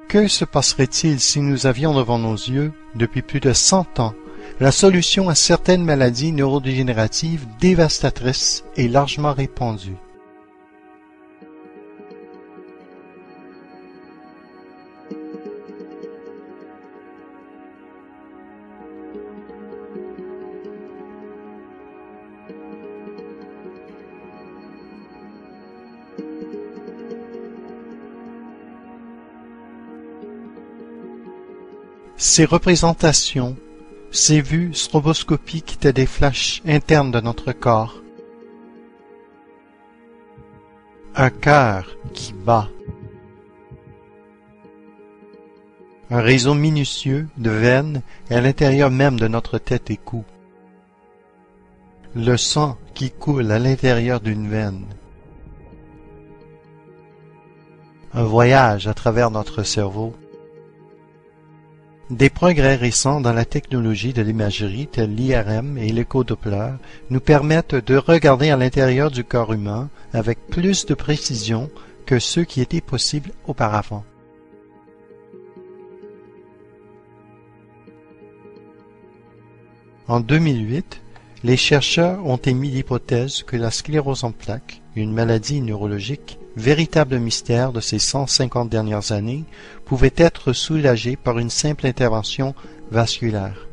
Que se passerait-il si nous avions devant nos yeux, depuis plus de 100 ans, la solution à certaines maladies neurodégénératives dévastatrices et largement répandues? Ces représentations, ces vues stroboscopiques étaient des flashs internes de notre corps. Un cœur qui bat. Un réseau minutieux de veines à l'intérieur même de notre tête et cou. Le sang qui coule à l'intérieur d'une veine. Un voyage à travers notre cerveau. Des progrès récents dans la technologie de l'imagerie telle l'IRM et l'écho-doppler nous permettent de regarder à l'intérieur du corps humain avec plus de précision que ce qui était possible auparavant. En 2008, les chercheurs ont émis l'hypothèse que la sclérose en plaques, une maladie neurologique, véritable mystère de ces 150 dernières années, pouvait être soulagée par une simple intervention vasculaire.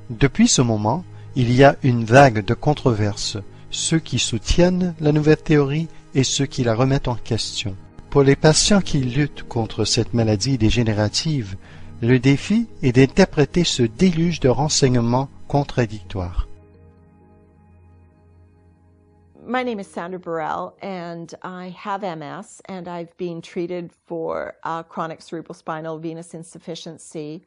Depuis ce moment, il y a une vague de controverses, ceux qui soutiennent la nouvelle théorie et ceux qui la remettent en question. Pour les patients qui luttent contre cette maladie dégénérative, le défi est d'interpréter ce déluge de renseignements contradictoires. My name is Sandra Burrell, and I have MS, and I've been treated for chronic cerebrospinal venous insufficiency.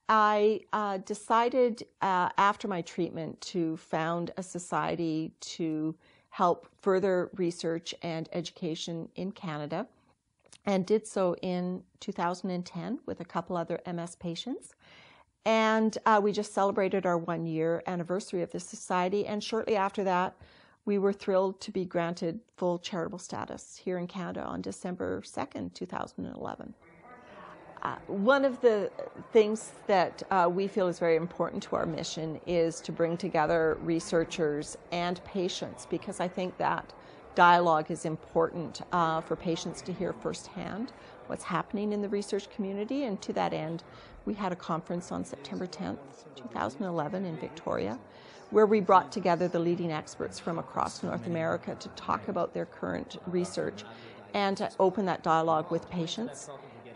I decided after my treatment to found a society to help further research and education in Canada, and did so in 2010 with a couple other MS patients. And we just celebrated our 1-year anniversary of the society, and shortly after that, we were thrilled to be granted full charitable status here in Canada on December 2nd, 2011. One of the things that we feel is very important to our mission is to bring together researchers and patients, because I think that dialogue is important for patients to hear firsthand what's happening in the research community. And to that end, we had a conference on September 10th, 2011 in Victoria, where we brought together the leading experts from across North America to talk about their current research and to open that dialogue with patients.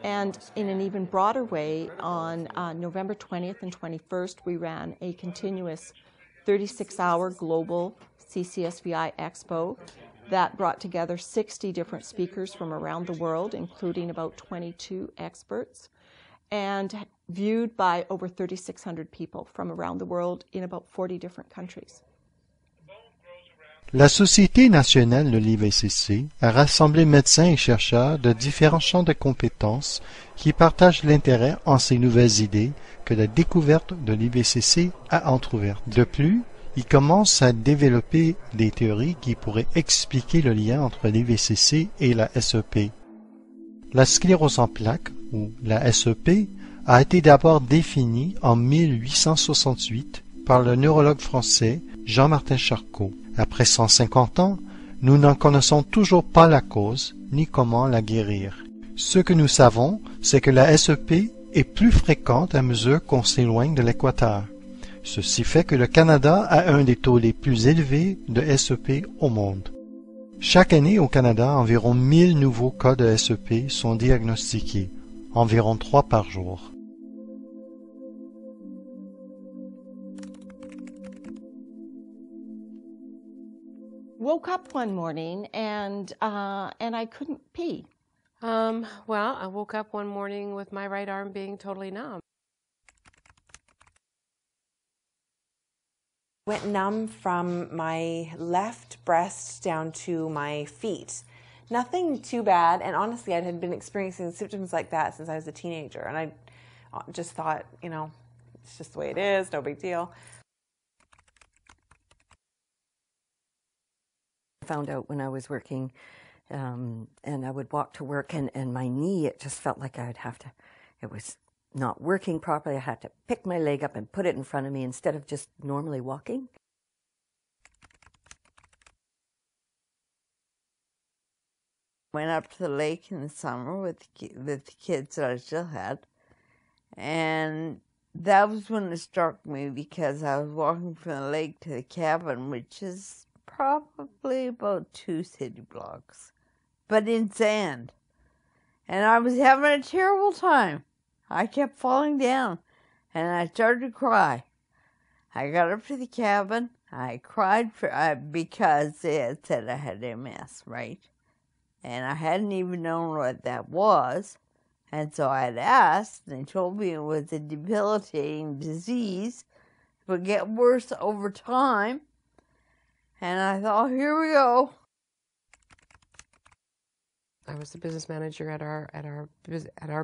And in an even broader way, on November 20th and 21st, we ran a continuous 36-hour global CCSVI Expo that brought together 60 different speakers from around the world, including about 22 experts, and viewed by over 3,600 people from around the world in about 40 different countries. La Société nationale de l'IVCC a rassemblé médecins et chercheurs de différents champs de compétences qui partagent l'intérêt en ces nouvelles idées que la découverte de l'IVCC a entrouvertes. De plus, ils commencent à développer des théories qui pourraient expliquer le lien entre l'IVCC et la SEP. La sclérose en plaques, ou la SEP, a été d'abord définie en 1868 par le neurologue français Jean-Martin Charcot. Après 150 ans, nous n'en connaissons toujours pas la cause ni comment la guérir. Ce que nous savons, c'est que la SEP est plus fréquente à mesure qu'on s'éloigne de l'équateur. Ceci fait que le Canada a un des taux les plus élevés de SEP au monde. Chaque année au Canada, environ 1000 nouveaux cas de SEP sont diagnostiqués, environ 3 par jour. Woke up one morning and I couldn't pee. Well, I woke up one morning with my right arm being totally numb. Went numb from my left breast down to my feet. Nothing too bad, and honestly, I had been experiencing symptoms like that since I was a teenager, and I just thought, you know, it's just the way it is, no big deal. I found out when I was working And I would walk to work, and my knee, it just felt like I would have to, it was not working properly. I had to pick my leg up and put it in front of me instead of just normally walking. Went up to the lake in the summer with the kids that I still had, and that was when it struck me, because I was walking from the lake to the cabin, which is probably about 2 city blocks, but in sand, and I was having a terrible time. I kept falling down, and I started to cry. I got up to the cabin. I cried because they had said I had MS, right? And I hadn't even known what that was. And so I had asked, and they told me it was a debilitating disease. It would get worse over time. And I thought, here we go. I was the business manager at our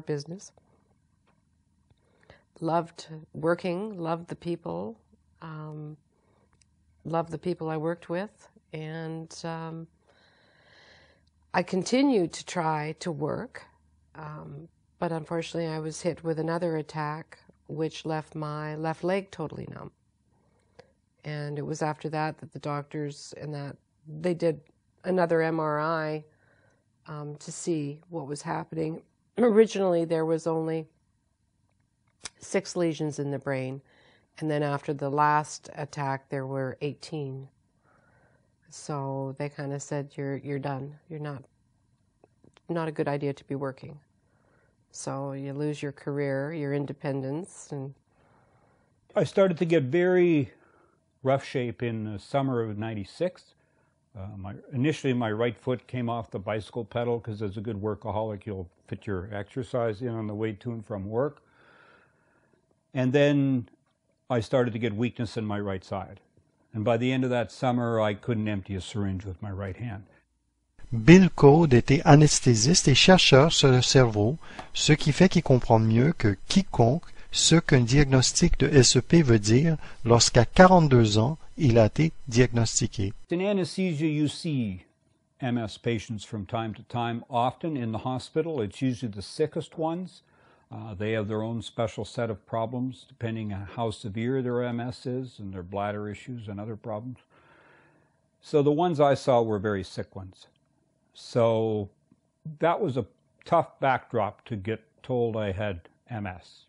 business. Loved working, loved the people I worked with, and I continued to try to work, but unfortunately I was hit with another attack which left my left leg totally numb. And it was after that the doctors they did another MRI to see what was happening. Originally there was only 6 lesions in the brain, and then after the last attack there were 18. So they kind of said, you're done. You're not a good idea to be working. So you lose your career, your independence. And I started to get very rough shape in the summer of '96. Initially my right foot came off the bicycle pedal, because as a good workaholic you'll fit your exercise in on the way to and from work. And then I started to get weakness in my right side. And by the end of that summer, I couldn't empty a syringe with my right hand. Bill Code était anesthésiste et chercheur sur le cerveau, ce qui fait qu'il comprend mieux que quiconque ce qu'un diagnostic de SEP veut dire lorsqu'à 42 ans, il a été diagnostiqué. In anesthesia, you see MS patients from time to time, often in the hospital. It's usually the sickest ones. They have their own special set of problems, depending on how severe their MS is and their bladder issues and other problems. So the ones I saw were very sick ones. So that was a tough backdrop to get told I had MS.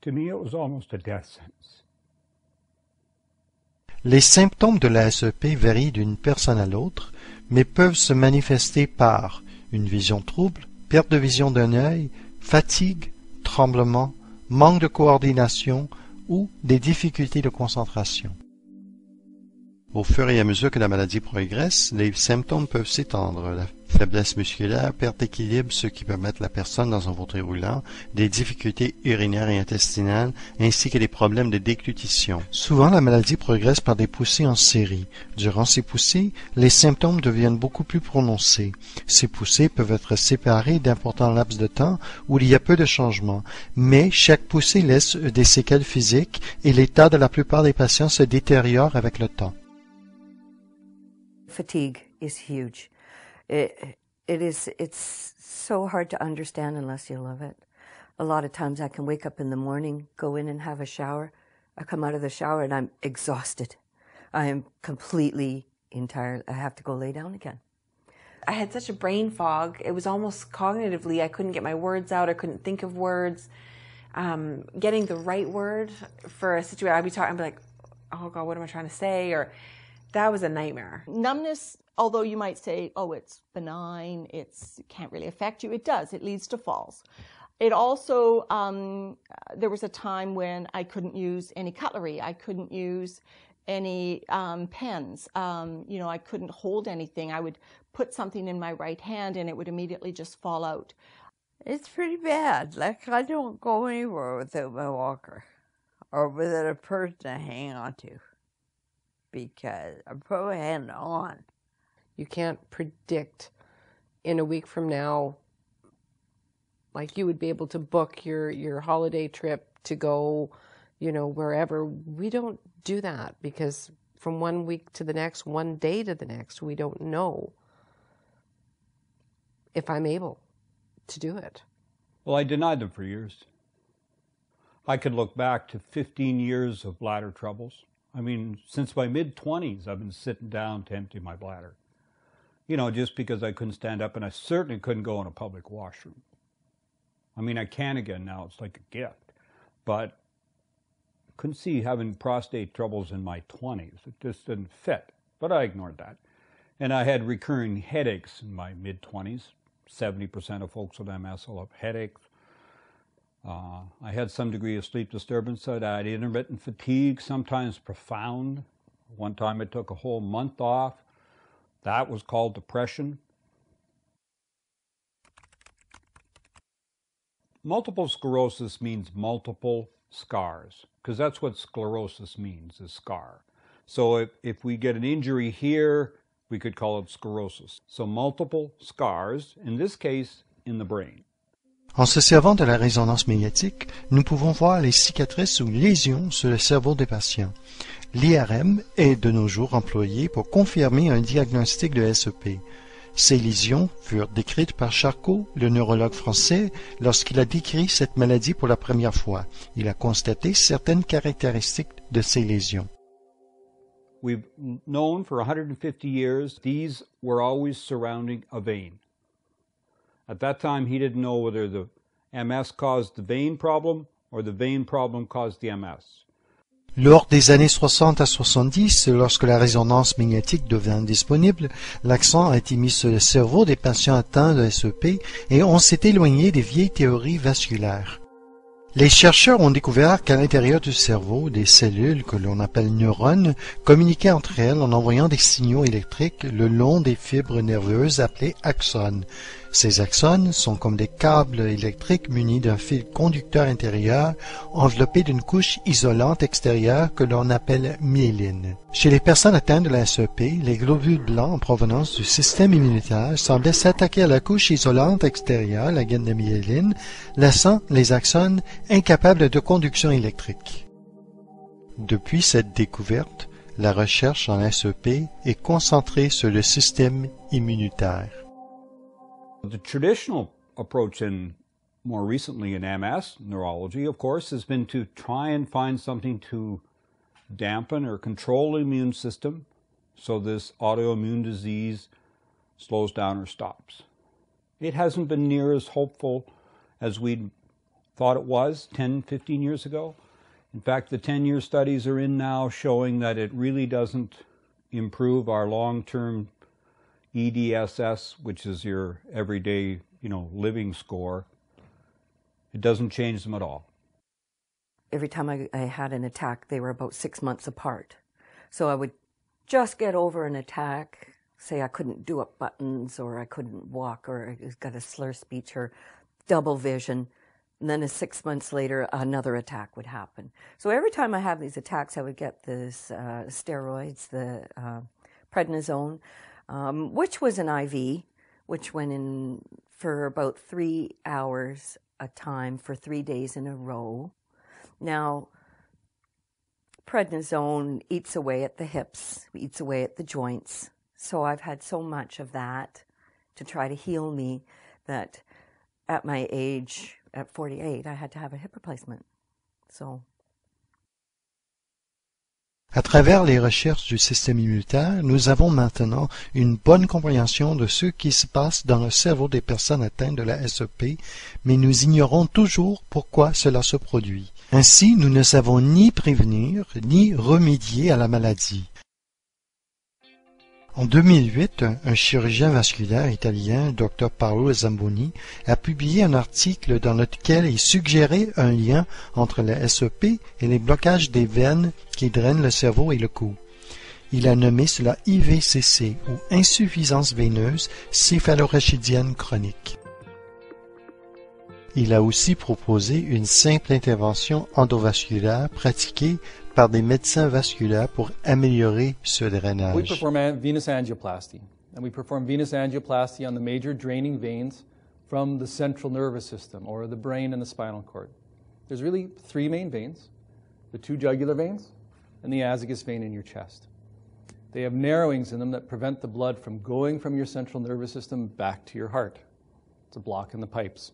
To me, it was almost a death sentence. Les symptômes de la SEP varient d'une personne à l'autre, mais peuvent se manifester par une vision trouble, perte de vision d'un œil, fatigue, tremblement, manque de coordination ou des difficultés de concentration. Au fur et à mesure que la maladie progresse, les symptômes peuvent s'étendre. La faiblesse musculaire, perte d'équilibre, ce qui peut mettre la personne dans un fauteuil roulant, des difficultés urinaires et intestinales, ainsi que des problèmes de déglutition. Souvent, la maladie progresse par des poussées en série. Durant ces poussées, les symptômes deviennent beaucoup plus prononcés. Ces poussées peuvent être séparées d'importants laps de temps où il y a peu de changements, mais chaque poussée laisse des séquelles physiques et l'état de la plupart des patients se détériore avec le temps. Fatigue is huge. It's so hard to understand unless you live it. A lot of times I can wake up in the morning, go in and have a shower. I come out of the shower and I'm exhausted. I am completely tired. I have to go lay down again. I had such a brain fog. It was almost cognitively. I couldn't get my words out. I couldn't think of words. Getting the right word for a situation, I'd be like, oh God, what am I trying to say? Or that was a nightmare. Numbness, although you might say, oh, it's benign, it can't really affect you, it does. It leads to falls. It also, there was a time when I couldn't use any cutlery. I couldn't use any pens. I couldn't hold anything. I would put something in my right hand and it would immediately just fall out. It's pretty bad. Like, I don't go anywhere without my walker or without a person to hang on to, because I put my hand on. You can't predict in a week from now, like you would be able to book your holiday trip to go, wherever. We don't do that because from one week to the next, one day to the next, we don't know if I'm able to do it. Well, I denied them for years. I could look back to 15 years of bladder troubles. I mean, since my mid-20s, I've been sitting down to empty my bladder. You know, just because I couldn't stand up, and I certainly couldn't go in a public washroom. I mean, I can again now. It's like a gift. But couldn't see having prostate troubles in my 20s. It just didn't fit. But I ignored that. And I had recurring headaches in my mid-20s. 70% of folks with MS will have headaches. I had some degree of sleep disturbance. I had intermittent fatigue, sometimes profound. One time I took a whole month off. That was called depression. Multiple sclerosis means multiple scars, because that's what sclerosis means, is scar. So if we get an injury here, we could call it sclerosis. So multiple scars, in this case, in the brain. En se servant de la résonance magnétique, nous pouvons voir les cicatrices ou lésions sur le cerveau des patients. L'IRM est de nos jours employé pour confirmer un diagnostic de SEP. Ces lésions furent décrites par Charcot, le neurologue français, lorsqu'il a décrit cette maladie pour la première fois. Il a constaté certaines caractéristiques de ces lésions. We've known for 150 years these were always surrounding a vein. At that time, he didn't know whether the MS caused the vein problem or the vein problem caused the MS. Lors des années 60 à 70, lorsque la résonance magnétique devint disponible, l'accent a été mis sur le cerveau des patients atteints de SEP et on s'est éloigné des vieilles théories vasculaires. Les chercheurs ont découvert qu'à l'intérieur du cerveau, des cellules que l'on appelle neurones communiquaient entre elles en envoyant des signaux électriques le long des fibres nerveuses appelées axones. Ces axones sont comme des câbles électriques munis d'un fil conducteur intérieur enveloppé d'une couche isolante extérieure que l'on appelle myéline. Chez les personnes atteintes de la SEP, les globules blancs en provenance du système immunitaire semblaient s'attaquer à la couche isolante extérieure, la gaine de myéline, laissant les axones incapables de conduction électrique. Depuis cette découverte, la recherche en SEP est concentrée sur le système immunitaire. The traditional approach more recently in MS neurology, of course, has been to try and find something to dampen or control the immune system so this autoimmune disease slows down or stops. It hasn't been near as hopeful as we thought it was 10, 15 years ago. In fact, the 10-year studies are in now showing that it really doesn't improve our long-term EDSS, which is your everyday, living score. It doesn't change them at all. Every time I had an attack, they were about 6 months apart. So I would just get over an attack, say I couldn't do up buttons, or I couldn't walk, or I got a slur speech, or double vision. And then 6 months later, another attack would happen. So every time I have these attacks, I would get this steroids, the prednisone, which was an IV, which went in for about 3 hours a time for 3 days in a row. Now, prednisone eats away at the hips, eats away at the joints. So I've had so much of that to try to heal me that at my age, at 48, I had to have a hip replacement. So. À travers les recherches du système immunitaire, nous avons maintenant une bonne compréhension de ce qui se passe dans le cerveau des personnes atteintes de la SEP, mais nous ignorons toujours pourquoi cela se produit. Ainsi, nous ne savons ni prévenir, ni remédier à la maladie. En 2008, un chirurgien vasculaire italien, Dr Paolo Zamboni, a publié un article dans lequel il suggérait un lien entre la SEP et les blocages des veines qui drainent le cerveau et le cou. Il a nommé cela IVCC, ou insuffisance veineuse céphalorachidien chronique. Il a aussi proposé une simple intervention endovasculaire pratiquée par des médecins vasculaires pour améliorer ce drainage. We perform venous angioplasty, and we perform venous angioplasty on the major draining veins from the central nervous system, or the brain and the spinal cord. There's really three main veins, the two jugular veins and the azygos vein in your chest. They have narrowings in them that prevent the blood from going from your central nervous system back to your heart. It's a block in the pipes.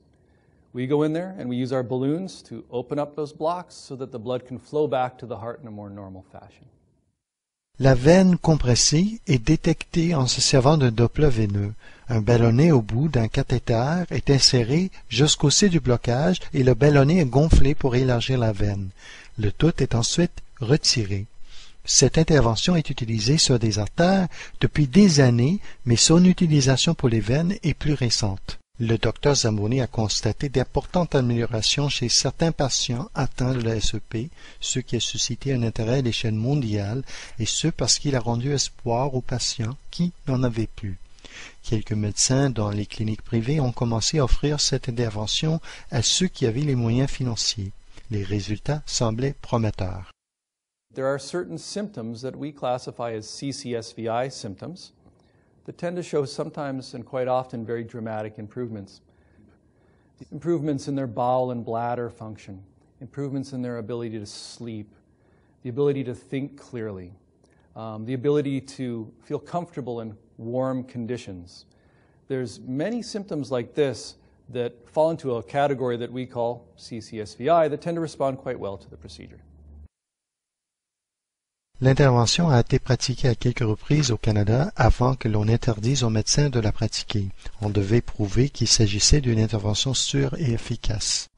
We go in there and we use our balloons to open up those blocks so that the blood can flow back to the heart in a more normal fashion. La veine compressée est détectée en se servant d'un Doppler veineux. Un ballonnet au bout d'un cathéter est inséré jusqu'au site du blocage et le ballonnet est gonflé pour élargir la veine. Le tout est ensuite retiré. Cette intervention est utilisée sur des artères depuis des années, mais son utilisation pour les veines est plus récente. Le Dr Zamboni a constaté d'importantes améliorations chez certains patients atteints de la SEP, ce qui a suscité un intérêt à l'échelle mondiale, et ce parce qu'il a rendu espoir aux patients qui n'en avaient plus. Quelques médecins dans les cliniques privées ont commencé à offrir cette intervention à ceux qui avaient les moyens financiers. Les résultats semblaient prometteurs. There are certain symptoms that we classify as CCSVI symptoms that tend to show sometimes and quite often very dramatic improvements. Improvements in their bowel and bladder function, improvements in their ability to sleep, the ability to think clearly, the ability to feel comfortable in warm conditions. There's many symptoms like this that fall into a category that we call CCSVI that tend to respond quite well to the procedure. L'intervention a été pratiquée à quelques reprises au Canada avant que l'on interdise aux médecins de la pratiquer. On devait prouver qu'il s'agissait d'une intervention sûre et efficace.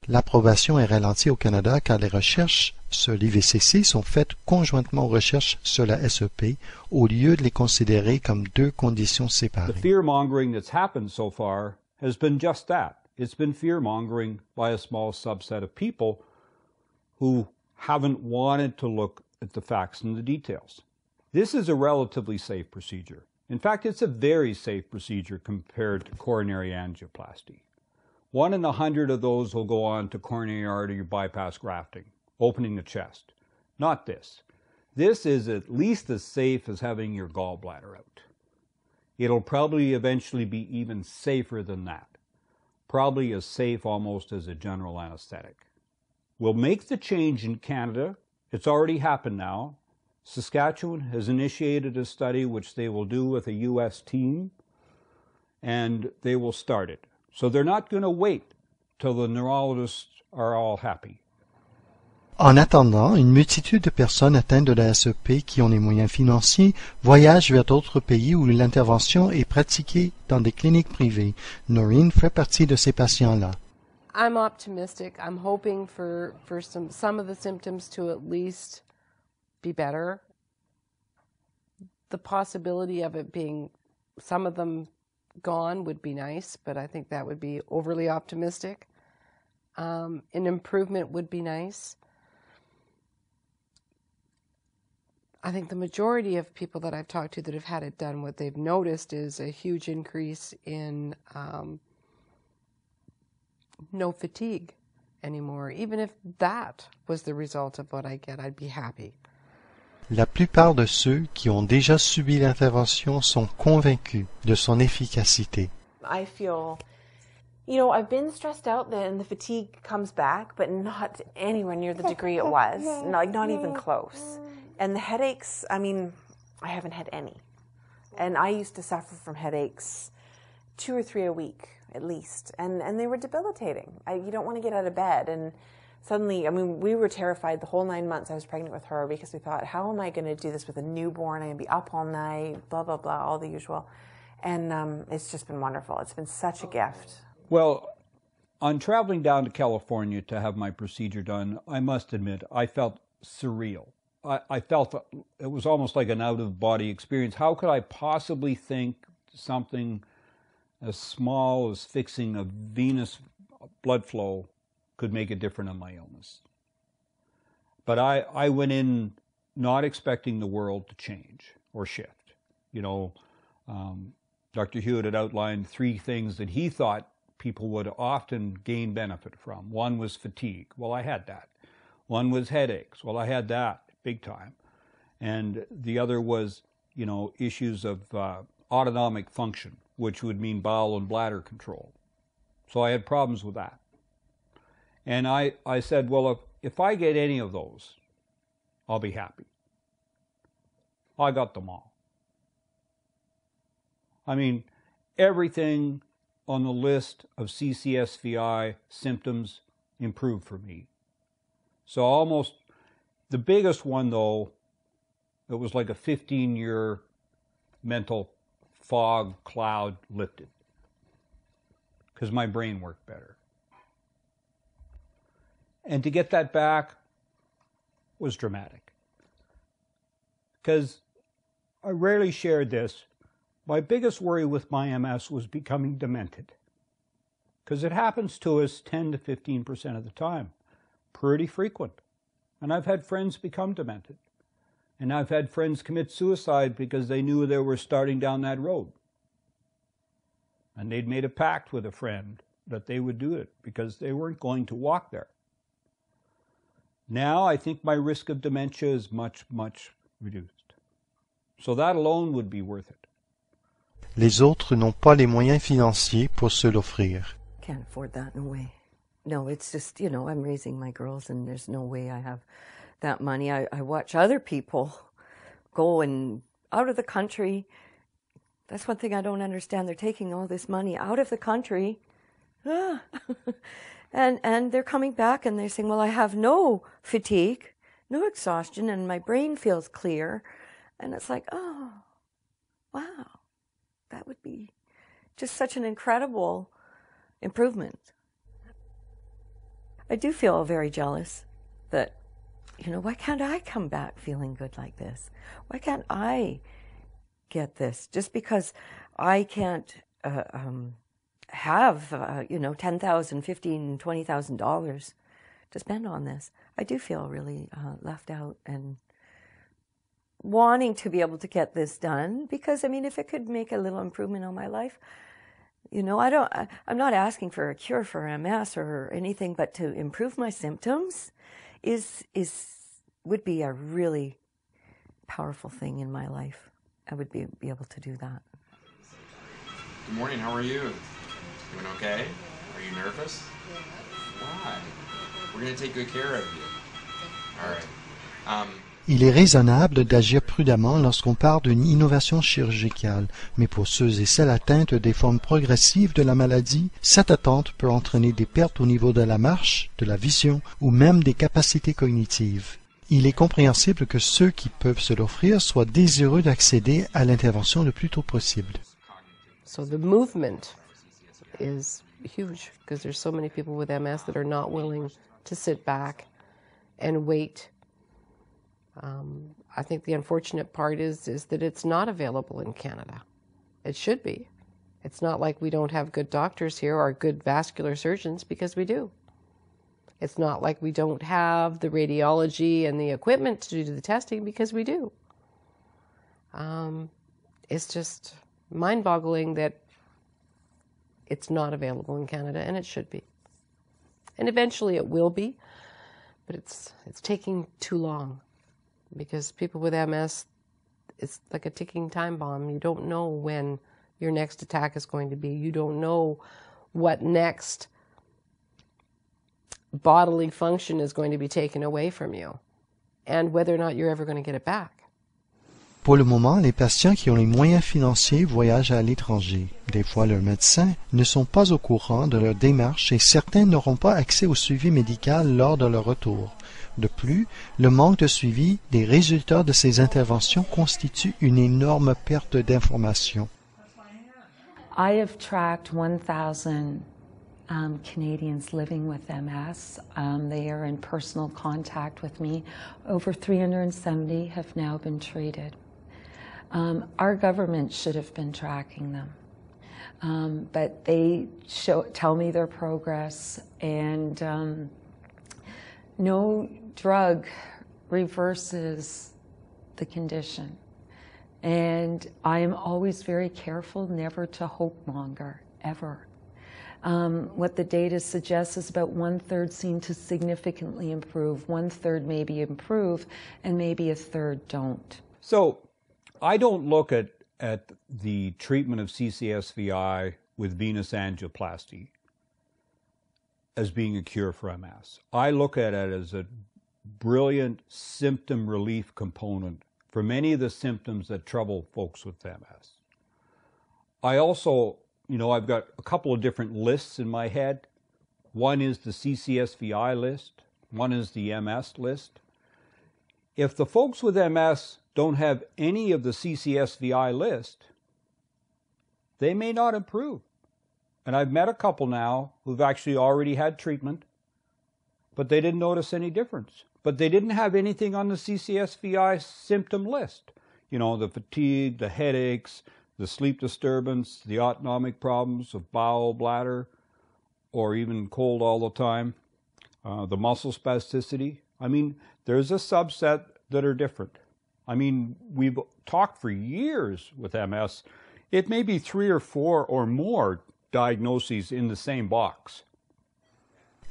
L'approbation est ralentie au Canada car les recherches sur l'IVCC sont faites conjointement aux recherches sur la SEP au lieu de les considérer comme deux conditions séparées. The fear-mongering that's happened so far has been just that. It's been fear-mongering by a small subset of people who haven't wanted to look at the facts and the details. This is a relatively safe procedure. In fact, it's a very safe procedure compared to coronary angioplasty. 1 in 100 of those will go on to coronary artery bypass grafting, opening the chest. Not this. This is at least as safe as having your gallbladder out. It'll probably eventually be even safer than that. Probably as safe almost as a general anesthetic. We'll make the change in Canada. It's already happened now. Saskatchewan has initiated a study which they will do with a U.S. team, and they will start it. So they're not going to wait till the neurologists are all happy. En attendant, une multitude de personnes atteintes de la SEP qui ont les moyens financiers voyagent vers d'autres pays où l'intervention est pratiquée dans des cliniques privées. Noreen fait partie de ces patients-là. I'm optimistic. I'm hoping for some of the symptoms to at least be better. The possibility of it being some of them gone would be nice, but I think that would be overly optimistic. An improvement would be nice. I think the majority of people that I've talked to that have had it done, what they've noticed is a huge increase in no fatigue anymore. Even if that was the result of what I get, I'd be happy. La plupart de ceux qui ont déjà subi l'intervention sont convaincus de son efficacité. I feel, I've been stressed out and the fatigue comes back, but not anywhere near the degree it was. Not even close. And the headaches, I haven't had any. And I used to suffer from headaches 2 or 3 a week at least. And they were debilitating. You don't want to get out of bed. And suddenly, we were terrified the whole 9 months I was pregnant with her because we thought, how am I going to do this with a newborn? I'm going to be up all night, blah, blah, blah, all the usual. And it's just been wonderful. It's been such a gift. Well, on traveling down to California to have my procedure done, I must admit, I felt surreal. I felt it was almost like an out-of-body experience. How could I possibly think something as small as fixing a venous blood flow could make a difference in my illness? But I went in not expecting the world to change or shift. Dr. Hewitt had outlined 3 things that he thought people would often gain benefit from. One was fatigue. Well, I had that. One was headaches. Well, I had that big time. And the other was, issues of autonomic function, which would mean bowel and bladder control. So I had problems with that. And I said, well, if I get any of those, I'll be happy. I got them all. I mean, everything on the list of CCSVI symptoms improved for me. So almost, the biggest one though, it was like a 15-year mental fog cloud lifted because my brain worked better. And to get that back was dramatic. Because I rarely shared this, my biggest worry with my MS was becoming demented. Because it happens to us 10 to 15% of the time. Pretty frequent. And I've had friends become demented. And I've had friends commit suicide because they knew they were starting down that road. And they'd made a pact with a friend that they would do it because they weren't going to walk there. Now I think my risk of dementia is much, much reduced. So that alone would be worth it. Les autres n'ont pas les moyens financiers pour se l'offrir. Can't afford that, no way. No, it's just, you know, I'm raising my girls and there's no way I have that money. I watch other people go and out of the country. That's one thing I don't understand. They're taking all this money out of the country. And they're coming back and they're saying, well, I have no fatigue, no exhaustion, and my brain feels clear. And it's like, oh, wow, that would be just such an incredible improvement. I do feel very jealous that, you know, why can't I come back feeling good like this? Why can't I get this? Just because I can't have, you know, $10,000, $15,000, $20,000 to spend on this. I do feel really left out and wanting to be able to get this done because, I mean, if it could make a little improvement on my life, you know, I'm not asking for a cure for MS or anything, but to improve my symptoms would be a really powerful thing in my life. I would be able to do that. Good morning, how are you? Doing okay? Are you nervous? Why? We're going to take good care of you. All right. Il est raisonnable d'agir prudemment lorsqu'on parle d'une innovation chirurgicale, mais pour ceux et celles atteintes des formes progressives de la maladie, cette attente peut entraîner des pertes au niveau de la marche, de la vision ou même des capacités cognitives. Il est compréhensible que ceux qui peuvent se l'offrir soient désireux d'accéder à l'intervention le plus tôt possible. So the movement is huge because there's so many people with MS that are not willing to sit back and wait. I think the unfortunate part is that it's not available in Canada. It should be. It's not like we don't have good doctors here or good vascular surgeons, because we do. It's not like we don't have the radiology and the equipment to do the testing, because we do. It's just mind-boggling that it's not available in Canada, and it should be. And eventually it will be, but it's taking too long. Because people with MS, it's like a ticking time bomb. You don't know when your next attack is going to be. You don't know what next bodily function is going to be taken away from you, and whether or not you're ever going to get it back. Pour le moment, les patients qui ont les moyens financiers voyagent à l'étranger. Des fois, leurs médecins ne sont pas au courant de leur démarche et certains n'auront pas accès au suivi médical lors de leur retour. De plus, le manque de suivi des résultats de ces interventions constitue une énorme perte d'information. I have tracked 1,000 Canadians living with MS. They are in personal contact with me. Over 370 have now been treated. Our government should have been tracking them, but they tell me their progress, and no drug reverses the condition. And I am always very careful never to hope-monger, ever. What the data suggests is about 1/3 seem to significantly improve, 1/3 maybe improve, and maybe 1/3 don't. So I don't look at the treatment of CCSVI with venous angioplasty as being a cure for MS. I look at it as a brilliant symptom relief component for many of the symptoms that trouble folks with MS. I also, I've got a couple of different lists in my head. One is the CCSVI list. One is the MS list. If the folks with MS don't have any of the CCSVI list, they may not improve. And I've met a couple now who've actually already had treatment, but they didn't notice any difference. But they didn't have anything on the CCSVI symptom list. The fatigue, the headaches, the sleep disturbance, the autonomic problems of bowel, bladder, or even cold all the time, the muscle spasticity. There's a subset that are different. We've talked for years with MS. It may be 3 or 4 or more diagnoses in the same box.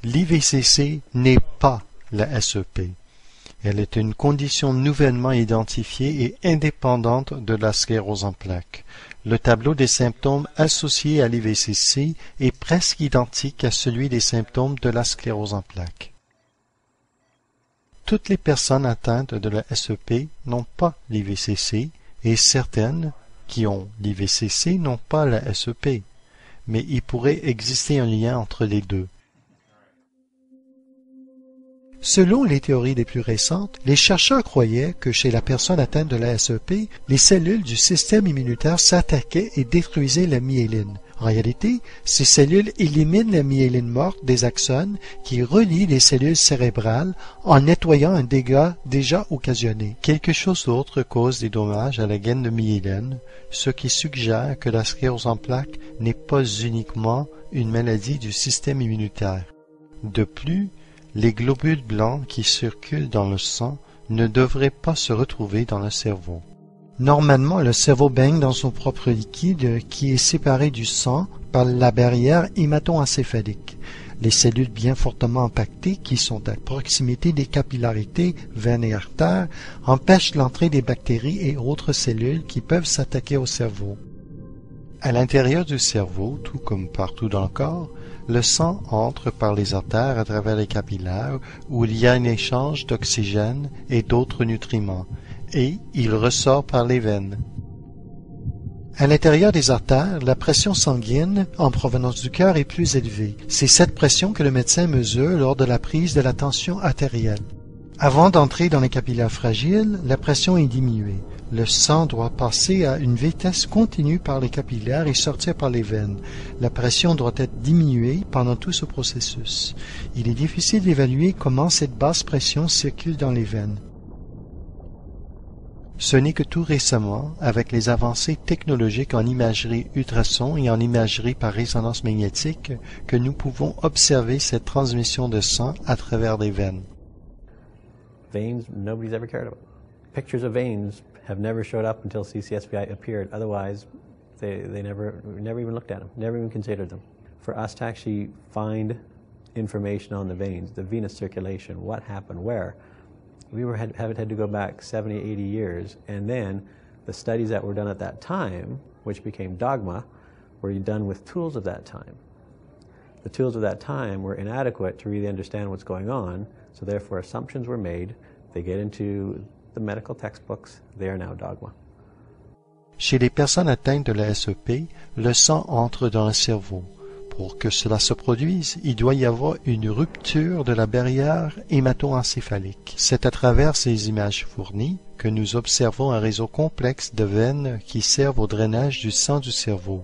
L'IVCC n'est pas la SEP. Elle est une condition nouvellement identifiée et indépendante de la sclérose en plaques. Le tableau des symptômes associés à l'IVCC est presque identique à celui des symptômes de la sclérose en plaques. Toutes les personnes atteintes de la SEP n'ont pas l'IVCC et certaines qui ont l'IVCC n'ont pas la SEP, mais il pourrait exister un lien entre les deux. Selon les théories les plus récentes, les chercheurs croyaient que chez la personne atteinte de la SEP, les cellules du système immunitaire s'attaquaient et détruisaient la myéline. En réalité, ces cellules éliminent la myéline morte des axones qui relient les cellules cérébrales en nettoyant un dégât déjà occasionné. Quelque chose d'autre cause des dommages à la gaine de myéline, ce qui suggère que la sclérose en plaques n'est pas uniquement une maladie du système immunitaire. De plus, les globules blancs qui circulent dans le sang ne devraient pas se retrouver dans le cerveau. Normalement, le cerveau baigne dans son propre liquide qui est séparé du sang par la barrière hémato-encéphalique. Les cellules bien fortement impactées qui sont à proximité des capillarités, veines et artères empêchent l'entrée des bactéries et autres cellules qui peuvent s'attaquer au cerveau. À l'intérieur du cerveau, tout comme partout dans le corps, le sang entre par les artères à travers les capillaires où il y a un échange d'oxygène et d'autres nutriments, et il ressort par les veines. À l'intérieur des artères, la pression sanguine en provenance du cœur est plus élevée. C'est cette pression que le médecin mesure lors de la prise de la tension artérielle. Avant d'entrer dans les capillaires fragiles, la pression est diminuée. Le sang doit passer à une vitesse continue par les capillaires et sortir par les veines. La pression doit être diminuée pendant tout ce processus. Il est difficile d'évaluer comment cette basse pression circule dans les veines. Ce n'est que tout récemment, avec les avancées technologiques en imagerie ultrason et en imagerie par résonance magnétique, que nous pouvons observer cette transmission de sang à travers les veines. Veins, nobody's ever cared about. Pictures of veins have never showed up until CCSVI appeared. Otherwise, we never even looked at them, never even considered them. For us to actually find information on the veins, the venous circulation, what happened where, we had to go back 70, 80 years, and then the studies that were done at that time, which became dogma, were done with tools of that time. The tools of that time were inadequate to really understand what's going on, so therefore assumptions were made. They get into the medical textbooks, they are now dogma. Chez les personnes atteintes de la SEP, le sang entre dans le cerveau. Pour que cela se produise, il doit y avoir une rupture de la barrière hémato-encéphalique. C'est à travers ces images fournies que nous observons un réseau complexe de veines qui servent au drainage du sang du cerveau.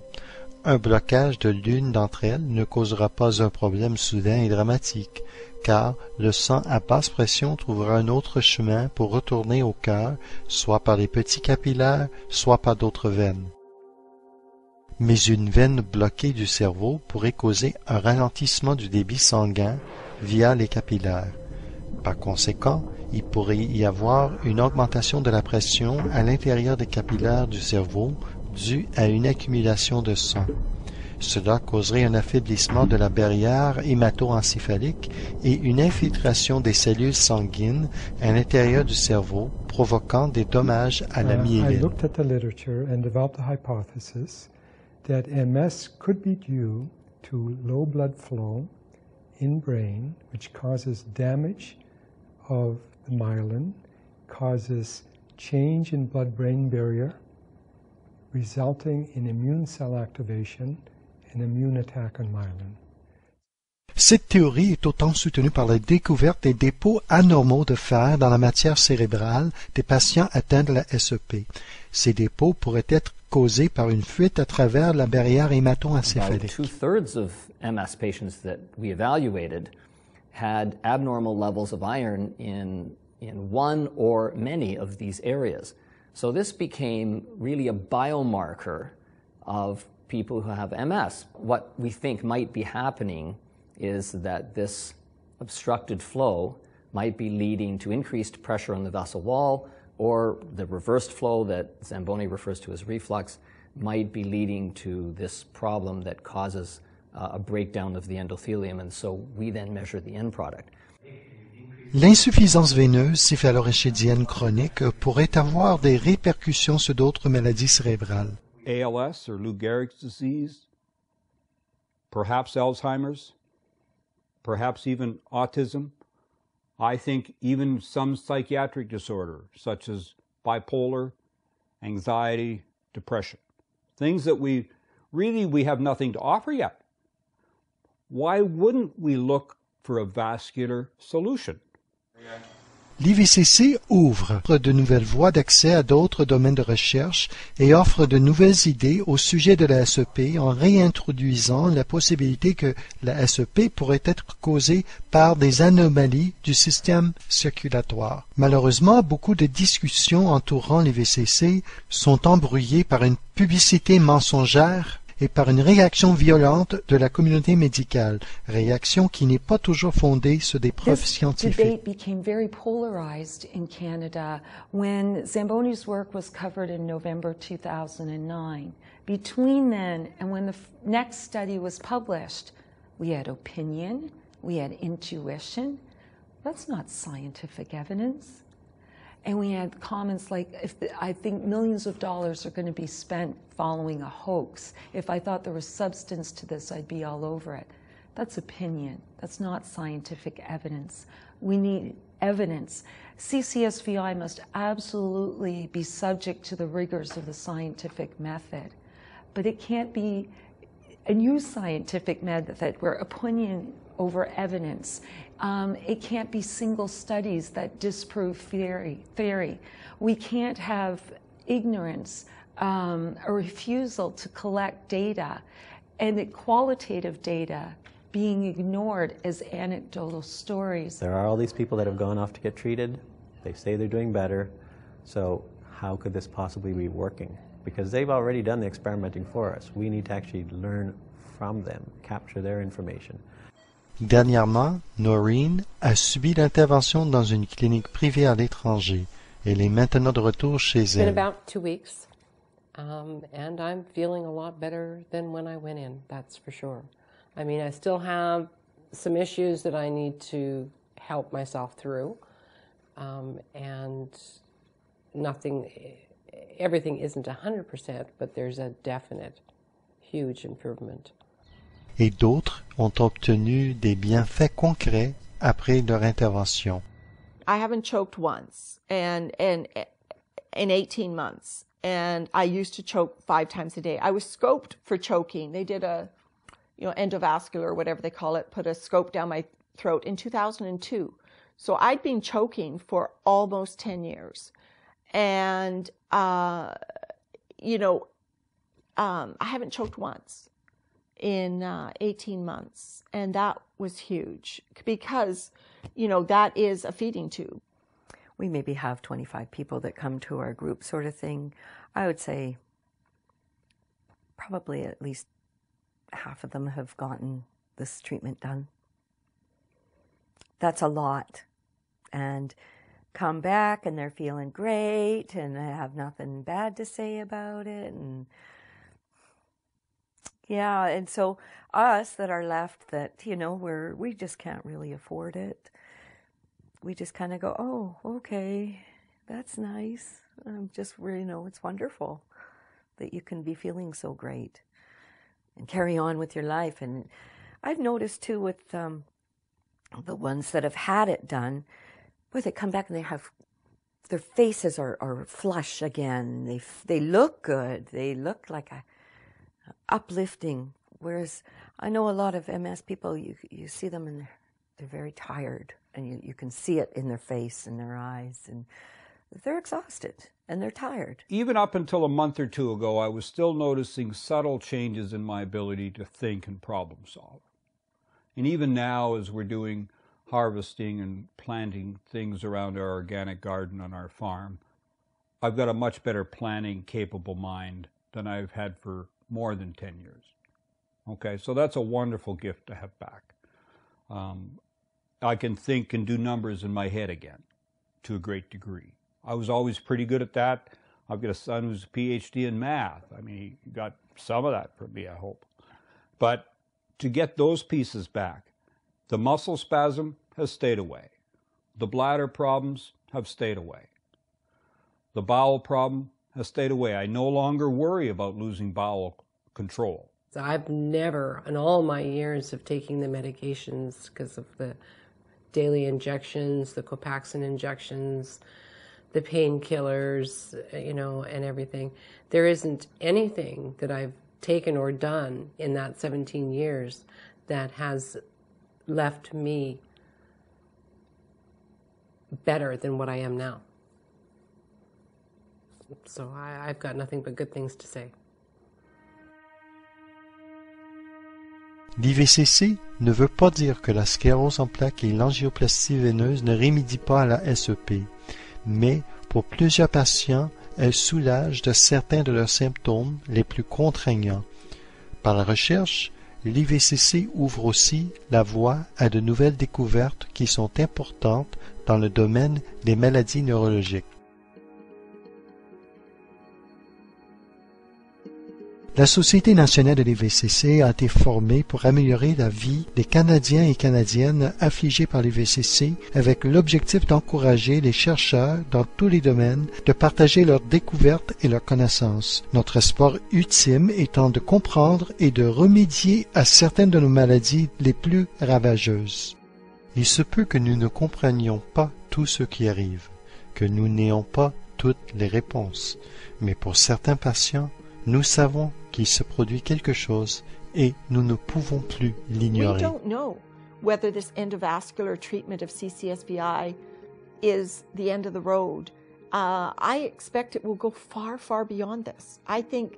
Un blocage de l'une d'entre elles ne causera pas un problème soudain et dramatique, car le sang à basse pression trouvera un autre chemin pour retourner au cœur, soit par les petits capillaires, soit par d'autres veines. Mais une veine bloquée du cerveau pourrait causer un ralentissement du débit sanguin via les capillaires. Par conséquent, il pourrait y avoir une augmentation de la pression à l'intérieur des capillaires du cerveau due à une accumulation de sang. Cela causerait un affaiblissement de la barrière hémato-encéphalique et une infiltration des cellules sanguines à l'intérieur du cerveau, provoquant des dommages à la myéline. I looked at the literature and developed a hypothesis that MS could be due to low blood flow in brain, which causes damage of the myelin, causes change in blood-brain barrier, resulting in immune cell activation and immune attack on myelin. Cette théorie est autant soutenue par la découverte des dépôts anormaux de fer dans la matière cérébrale des patients atteints de la SEP. Ces dépôts pourraient être causés par une fuite à travers la barrière hémato-encéphalique. About 2/3 of MS patients that we evaluated had abnormal levels of iron in one or many of these areas. So this became really a biomarker of people who have MS. What we think might be happening is that this obstructed flow might be leading to increased pressure on the vessel wall, or the reversed flow that Zamboni refers to as reflux might be leading to this problem that causes a breakdown of the endothelium, and so we then measure the end product. L'insuffisance veineuse céphalorachidien chronique pourrait avoir des répercussions sur d'autres maladies cérébrales. ALS or Lou Gehrig's disease, perhaps Alzheimer's, perhaps even autism. I think even some psychiatric disorder, such as bipolar, anxiety, depression. Things that we have nothing to offer yet. Why wouldn't we look for a vascular solution? L'IVCC ouvre de nouvelles voies d'accès à d'autres domaines de recherche et offre de nouvelles idées au sujet de la SEP en réintroduisant la possibilité que la SEP pourrait être causée par des anomalies du système circulatoire. Malheureusement, beaucoup de discussions entourant l'IVCC sont embrouillées par une publicité mensongère et par une réaction violente de la communauté médicale, réaction qui n'est pas toujours fondée sur des preuves scientifiques. This debate became very polarized in Canada when Zamboni's work was covered in November 2009. Between then and when the next study was published, we had opinion, we had intuition. That's not scientific evidence. And we had comments like, I think millions of dollars are going to be spent following a hoax. If I thought there was substance to this, I'd be all over it. That's opinion. That's not scientific evidence. We need evidence. CCSVI must absolutely be subject to the rigors of the scientific method. But it can't be a new scientific method where opinion over evidence. It can't be single studies that disprove theory. We can't have ignorance, a refusal to collect data, and the qualitative data being ignored as anecdotal stories. There are all these people that have gone off to get treated. They say they're doing better. So how could this possibly be working? Because they've already done the experimenting for us. We need to actually learn from them, capture their information. Dernièrement, Noreen a subi l'intervention dans une clinique privée à l'étranger. Elle est maintenant de retour chez elle. It's been about 2 weeks, and I'm feeling a lot better than when I went in, that's for sure. I mean, I still have some issues that I need to help myself through, and everything isn't 100%, but there's a definite, huge improvement. Et d'autres ont obtenu des bienfaits concrets après leur intervention. I haven't choked once and in 18 months, and I used to choke 5 times a day. I was scoped for choking. They did a endovascular, whatever they call it, put a scope down my throat in 2002. So I'd been choking for almost 10 years. And, I haven't choked once in 18 months. And that was huge because, that is a feeding tube. We maybe have 25 people that come to our group sort of thing. I would say probably at least half of them have gotten this treatment done. That's a lot. And come back and they're feeling great and they have nothing bad to say about it. And yeah, and so us that are left that, we just can't really afford it. We just kind of go, oh, okay, that's nice. Just really it's wonderful that you can be feeling so great and carry on with your life. And I've noticed too with the ones that have had it done, boy, they come back and they have their faces are flush again. They look good. They look like uplifting. Whereas I know a lot of MS people, you see them and they're very tired, and you can see it in their face and their eyes, and they're exhausted and they're tired. Even up until a month or two ago, I was still noticing subtle changes in my ability to think and problem solve. And even now, as we're doing harvesting and planting things around our organic garden on our farm, I've got a much better planning capable mind than I've had for more than 10 years. Okay, so that's a wonderful gift to have back. I can think and do numbers in my head again to a great degree. I was always pretty good at that. I've got a son who's a PhD in math. I mean, he got some of that from me, I hope. But to get those pieces back, the muscle spasm has stayed away. The bladder problems have stayed away. The bowel problem has stayed away. I no longer worry about losing bowel control. I've never, in all my years of taking the medications, because of the daily injections, the Copaxone injections, the painkillers, and everything, there isn't anything that I've taken or done in that 17 years that has left me better than what I am now. So I've got nothing but good things to say. L'IVCC ne veut pas dire que la sclérose en plaques et l'angioplastie veineuse ne remédient pas à la SEP, mais pour plusieurs patients, elle soulage de certains de leurs symptômes les plus contraignants. Par la recherche, l'IVCC ouvre aussi la voie à de nouvelles découvertes qui sont importantes dans le domaine des maladies neurologiques. La Société nationale de l'IVCC a été formée pour améliorer la vie des Canadiens et Canadiennes affligés par l'IVCC avec l'objectif d'encourager les chercheurs dans tous les domaines de partager leurs découvertes et leurs connaissances. Notre espoir ultime étant de comprendre et de remédier à certaines de nos maladies les plus ravageuses. Il se peut que nous ne comprenions pas tout ce qui arrive, que nous n'ayons pas toutes les réponses, mais pour certains patients, nous savons qu'il se produit quelque chose et nous ne pouvons plus l'ignorer. We don't know whether this endovascular treatment of CCSVI is the end of the road. I expect it will go far, far beyond this. I think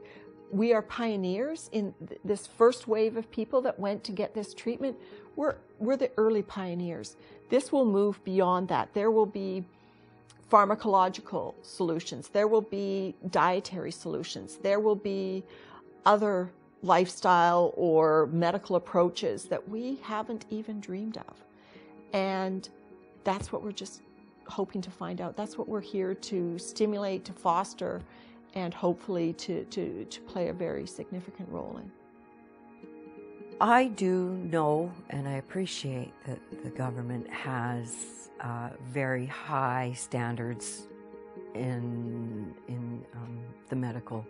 we are pioneers in this first wave of people that went to get this treatment. We're the early pioneers. This will move beyond that. There will be pharmacological solutions. There will be dietary solutions. There will be other lifestyle or medical approaches that we haven't even dreamed of. And that's what we're just hoping to find out. That's what we're here to stimulate, to foster, and hopefully to play a very significant role in. I do know and I appreciate that the government has very high standards in the medical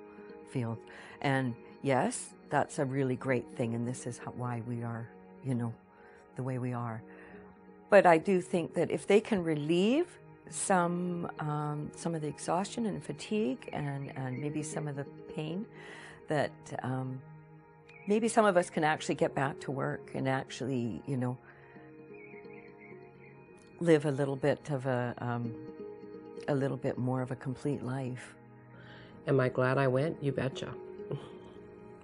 field. And yes, that's a really great thing, and this is why we are, the way we are. But I do think that if they can relieve some of the exhaustion and fatigue and maybe some of the pain, that maybe some of us can actually get back to work and actually, live a little bit more of a complete life. Am I glad I went? You betcha.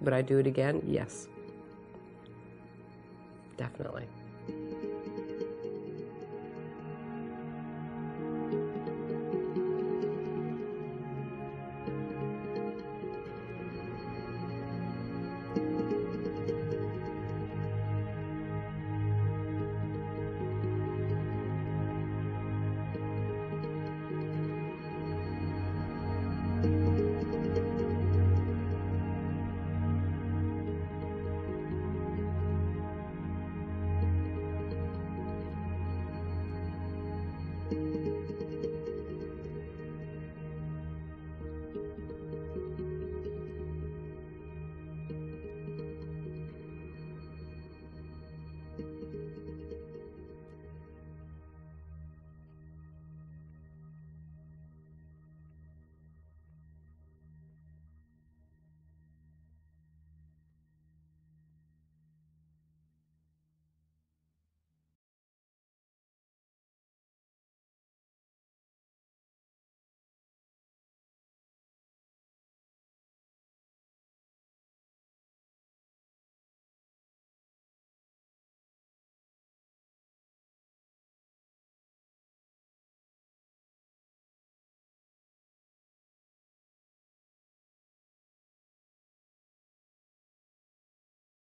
Would I do it again? Yes. Definitely.